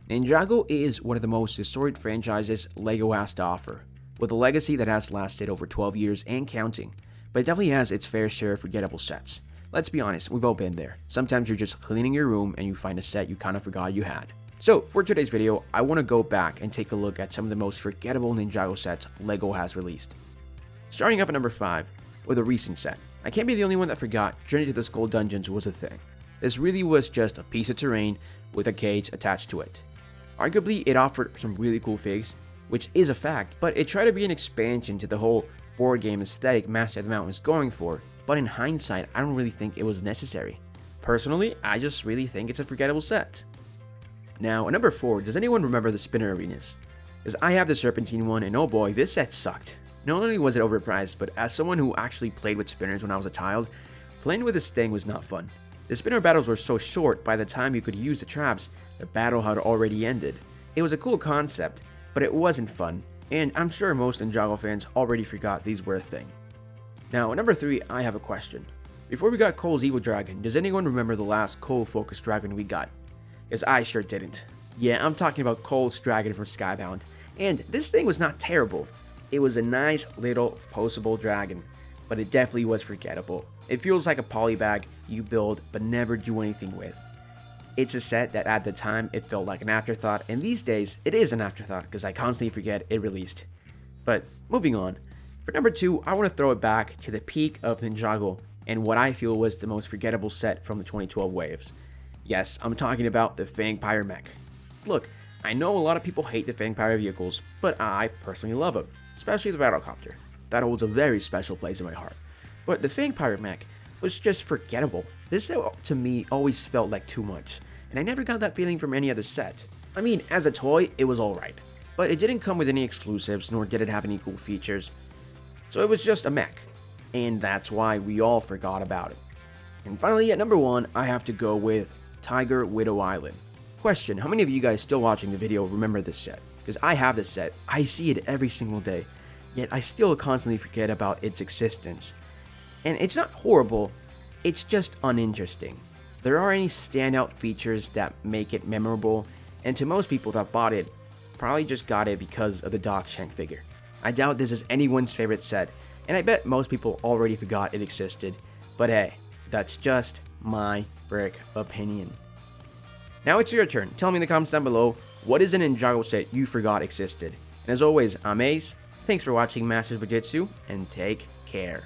Ninjago is one of the most historic franchises LEGO has to offer, with a legacy that has lasted over 12 years and counting, but it definitely has its fair share of forgettable sets. Let's be honest, we've all been there. Sometimes you're just cleaning your room and you find a set you kind of forgot you had. So, for today's video, I want to go back and take a look at some of the most forgettable Ninjago sets LEGO has released. Starting off at number 5, with a recent set. I can't be the only one that forgot Journey to the Skull Dungeons was a thing. This really was just a piece of terrain with a cage attached to it. Arguably, it offered some really cool figs, which is a fact, but it tried to be an expansion to the whole board game aesthetic Master of the Mountain was going for, but in hindsight, I don't really think it was necessary. Personally, I just really think it's a forgettable set. Now, at number 4, does anyone remember the spinner arenas? Because I have the Serpentine one, and oh boy, this set sucked. Not only was it overpriced, but as someone who actually played with spinners when I was a child, playing with this thing was not fun. The spinner battles were so short, by the time you could use the traps, the battle had already ended. It was a cool concept, but it wasn't fun, and I'm sure most Ninjago fans already forgot these were a thing. Now, at number 3, I have a question. Before we got Cole's Evil Dragon, does anyone remember the last Cole-focused dragon we got? Because I sure didn't. Yeah, I'm talking about Cole's Dragon from Skybound, and this thing was not terrible. It was a nice little postable dragon, but it definitely was forgettable. It feels like a polybag you build but never do anything with. It's a set that at the time it felt like an afterthought, and these days it is an afterthought because I constantly forget it released. But moving on, for number 2, I want to throw it back to the peak of Ninjago and what I feel was the most forgettable set from the 2012 waves. Yes, I'm talking about the Fangpyre Mech. Look, I know a lot of people hate the Fangpyre vehicles, but I personally love them, especially the Battlecopter. That holds a very special place in my heart. But the Fangpyre Mech was just forgettable. This set to me always felt like too much, and I never got that feeling from any other set. I mean, as a toy, it was alright, but it didn't come with any exclusives, nor did it have any cool features. So it was just a mech, and that's why we all forgot about it. And finally, at number 1, I have to go with Tiger Widow Island. Question, how many of you guys still watching the video remember this set? Because I have this set, I see it every single day, yet I still constantly forget about its existence. And it's not horrible, it's just uninteresting. There aren't any standout features that make it memorable, and to most people that bought it, probably just got it because of the Doc Shank figure. I doubt this is anyone's favorite set, and I bet most people already forgot it existed, but hey, that's just my brick opinion. Now it's your turn. Tell me in the comments down below, what is an Ninjago set you forgot existed? And as always, I'm Ace, thanks for watching Masters Brickjitzu, and take care.